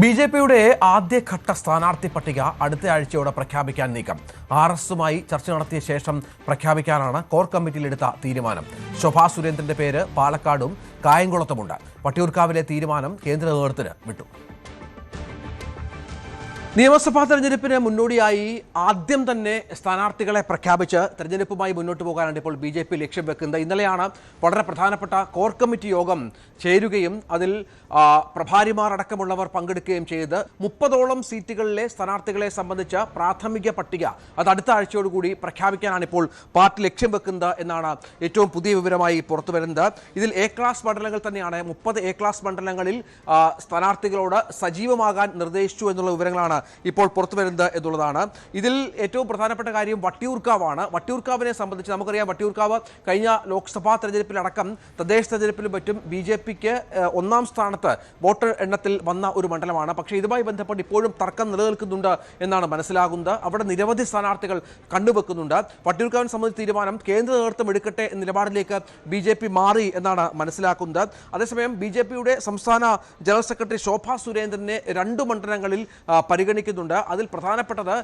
ബി.ജെ.പിയുടെ ആദ്യഘട്ട സ്ഥാനാർത്ഥി പട്ടിക അടുത്ത ആഴ്ചയോടെ പ്രഖ്യാപിക്കാൻ നീക്കം. ആർ.എസുമായി ചർച്ച നടത്തിയ ശേഷം പ്രഖ്യാപിക്കാനാണ് കോർ കമ്മിറ്റിയിലെടുത്ത തീരുമാനം. ശോഭാ സുരേന്ദ്രന്റെ പേര് പാലക്കാടും കായംകുളത്തുമുണ്ട്. വട്ടിയൂർക്കാവിലെ തീരുമാനം കേന്ദ്ര നേതൃത്വത്തിന് വിട്ടു. നിയമസഭാ തെരഞ്ഞെടുപ്പിന് മുന്നോടിയായി ആദ്യം തന്നെ സ്ഥാനാർത്ഥികളെ പ്രഖ്യാപിച്ച് തെരഞ്ഞെടുപ്പുമായി മുന്നോട്ട് പോകാനാണ് ഇപ്പോൾ ബി.ജെ.പി ലക്ഷ്യം വെക്കുന്നത്. ഇന്നലെയാണ് വളരെ പ്രധാനപ്പെട്ട കോർ കമ്മിറ്റി യോഗം ചേരുകയും അതിൽ പ്രഭാരിമാർ അടക്കമുള്ളവർ പങ്കെടുക്കുകയും ചെയ്ത് 30ഓളം സീറ്റുകളിലെ സ്ഥാനാർത്ഥികളെ സംബന്ധിച്ച പ്രാഥമിക പട്ടിക അത് അടുത്ത ആഴ്ചയോടുകൂടി പ്രഖ്യാപിക്കാനാണ് ഇപ്പോൾ പാർട്ടി ലക്ഷ്യം വെക്കുന്നത് എന്നാണ് ഏറ്റവും പുതിയ വിവരമായി പുറത്തുവരുന്നത്. ഇതിൽ എ ക്ലാസ് മണ്ഡലങ്ങൾ തന്നെയാണ്. 30 എ ക്ലാസ് മണ്ഡലങ്ങളിൽ സ്ഥാനാർത്ഥികളോട് സജീവമാകാൻ നിർദ്ദേശിച്ചു എന്നുള്ള വിവരങ്ങളാണ് ഇപ്പോൾ പുറത്തു വരുന്നത് എന്നുള്ളതാണ്. ഇതിൽ ഏറ്റവും പ്രധാനപ്പെട്ട കാര്യം വട്ടിയൂർക്കാവാണ്. വട്ടിയൂർക്കാവിനെ സംബന്ധിച്ച് നമുക്കറിയാം, വട്ടിയൂർക്കാവ് കഴിഞ്ഞ ലോക്സഭാ തെരഞ്ഞെടുപ്പിലടക്കം തദ്ദേശ തെരഞ്ഞെടുപ്പിലും മറ്റും ബി.ജെ.പിക്ക് 1ാം സ്ഥാനത്ത് വോട്ടർ എണ്ണത്തിൽ വന്ന ഒരു മണ്ഡലമാണ്. പക്ഷേ ഇതുമായി ബന്ധപ്പെട്ട് ഇപ്പോഴും തർക്കം നിലനിൽക്കുന്നുണ്ട് എന്നാണ് മനസ്സിലാകുന്നത്. അവിടെ നിരവധി സ്ഥാനാർത്ഥികൾ കണ്ടുവെക്കുന്നുണ്ട്. വട്ടിയൂർക്കാവിനെ സംബന്ധിച്ച തീരുമാനം കേന്ദ്ര നേതൃത്വം എടുക്കട്ടെ എന്ന നിലപാടിലേക്ക് ബി.ജെ.പി മാറി എന്നാണ് മനസ്സിലാക്കുന്നത്. അതേസമയം ബി.ജെ.പിയുടെ സംസ്ഥാന ജനറൽ സെക്രട്ടറി ശോഭാ സുരേന്ദ്രനെ 2 മണ്ഡലങ്ങളിൽ പരിഗണിക്കുന്നുണ്ട്. അതിൽ പ്രധാനപ്പെട്ടത്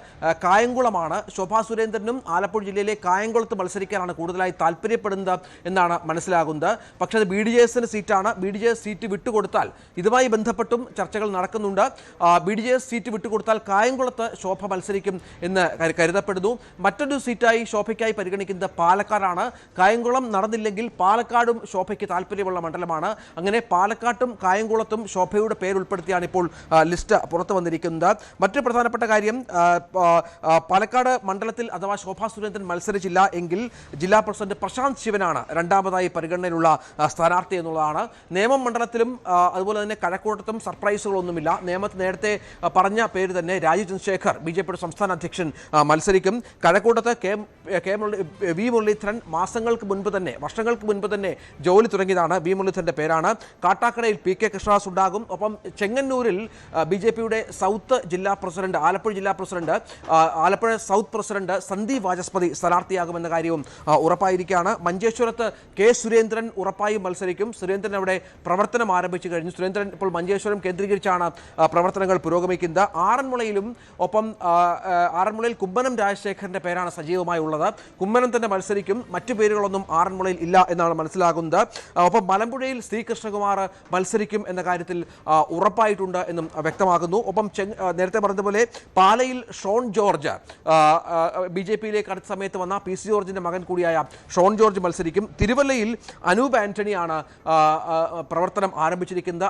കായംകുളമാണ്. ശോഭാ സുരേന്ദ്രനും ആലപ്പുഴ ജില്ലയിലെ കായംകുളത്ത് മത്സരിക്കാനാണ് കൂടുതലായി താല്പര്യപ്പെടുന്നത് എന്നാണ് മനസ്സിലാകുന്നത്. പക്ഷേ അത് BDJS സീറ്റാണ്. BDJS സീറ്റ് വിട്ടുകൊടുത്താൽ ഇതുമായി ബന്ധപ്പെട്ടും ചർച്ചകൾ നടക്കുന്നുണ്ട്. BDJS സീറ്റ് വിട്ടുകൊടുത്താൽ കായംകുളത്ത് ശോഭ മത്സരിക്കും എന്ന് കരുതപ്പെടുന്നു. മറ്റൊരു സീറ്റായി ശോഭയ്ക്കായി പരിഗണിക്കുന്നത് പാലക്കാടാണ്. കായംകുളം നടന്നില്ലെങ്കിൽ പാലക്കാടും ശോഭയ്ക്ക് താല്പര്യമുള്ള മണ്ഡലമാണ്. അങ്ങനെ പാലക്കാട്ടും കായംകുളത്തും ശോഭയുടെ പേരുൾപ്പെടുത്തിയാണ് ഇപ്പോൾ ലിസ്റ്റ് പുറത്തു വന്നിരിക്കുന്നത്. മറ്റൊരു പ്രധാനപ്പെട്ട കാര്യം, പാലക്കാട് മണ്ഡലത്തിൽ അഥവാ ശോഭാ സുരേന്ദ്രൻ മത്സരിച്ചില്ല എങ്കിൽ ജില്ലാ പ്രസിഡന്റ് പ്രശാന്ത് ശിവനാണ് 2ാമതായി പരിഗണനയിലുള്ള സ്ഥാനാർത്ഥി എന്നുള്ളതാണ്. നേമം മണ്ഡലത്തിലും അതുപോലെ തന്നെ കഴക്കൂട്ടത്തും സർപ്രൈസുകളൊന്നുമില്ല. നേമത്ത് നേരത്തെ പറഞ്ഞ പേര് തന്നെ രാജീവ് ചന്ദ്രശേഖർ ബി.ജെ.പിയുടെ സംസ്ഥാന അധ്യക്ഷൻ മത്സരിക്കും. കഴക്കൂട്ടത്ത് വി മുരളീധരൻ വർഷങ്ങൾക്ക് മുൻപ് തന്നെ ജോലി തുടങ്ങിയതാണ്. വി മുരളീധരന്റെ പേരാണ്. കാട്ടാക്കടയിൽ P.K. കൃഷ്ണദാസ് ഉണ്ടാകും. ഒപ്പം ചെങ്ങന്നൂരിൽ ബി.ജെ.പിയുടെ സൗത്ത് ജില്ലാ പ്രസിഡന്റ്, ആലപ്പുഴ ജില്ലാ president, Alappuzha south president Sandeep Vachaspathi സ്ഥാനാർത്ഥിയാകുമെന്ന കാര്യവും ഉറപ്പായിരിക്കുകയാണ്. മഞ്ചേശ്വരത്ത് K. സുരേന്ദ്രൻ ഉറപ്പായും മത്സരിക്കും. സുരേന്ദ്രൻ അവിടെ പ്രവർത്തനം ആരംഭിച്ചു കഴിഞ്ഞു. സുരേന്ദ്രൻ ഇപ്പോൾ മഞ്ചേശ്വരം കേന്ദ്രീകരിച്ചാണ് പ്രവർത്തനങ്ങൾ പുരോഗമിക്കുന്നത്. ആറന്മുളയിലും ഒപ്പം ആറന്മുളയിൽ കുമ്മനം രാജശേഖരന്റെ പേരാണ് സജീവമായി ഉള്ളത്. കുമ്മനം തന്നെ മത്സരിക്കും. മറ്റു പേരുകളൊന്നും ആറന്മുളയിൽ ഇല്ല എന്നാണ് മനസ്സിലാകുന്നത്. ഒപ്പം മലമ്പുഴയിൽ ശ്രീകൃഷ്ണകുമാർ മത്സരിക്കും എന്ന കാര്യത്തിൽ ഉറപ്പായിട്ടുണ്ട് എന്നും വ്യക്തമാകുന്നു. ഒപ്പം നേരത്തെ പറഞ്ഞതുപോലെ പാലയിൽ ഷോൺ ജോർജ് ബി.ജെ.പിയിലേക്ക് അടുത്ത സമയത്ത് വന്ന P.C. ജോർജിന്റെ മകൻ കൂടിയായ ഷോൺ ജോർജ് മത്സരിക്കും. തിരുവല്ലയിൽ അനൂപ് ആന്റണിയാണ് പ്രവർത്തനം ആരംഭിച്ചിരിക്കുന്നത്.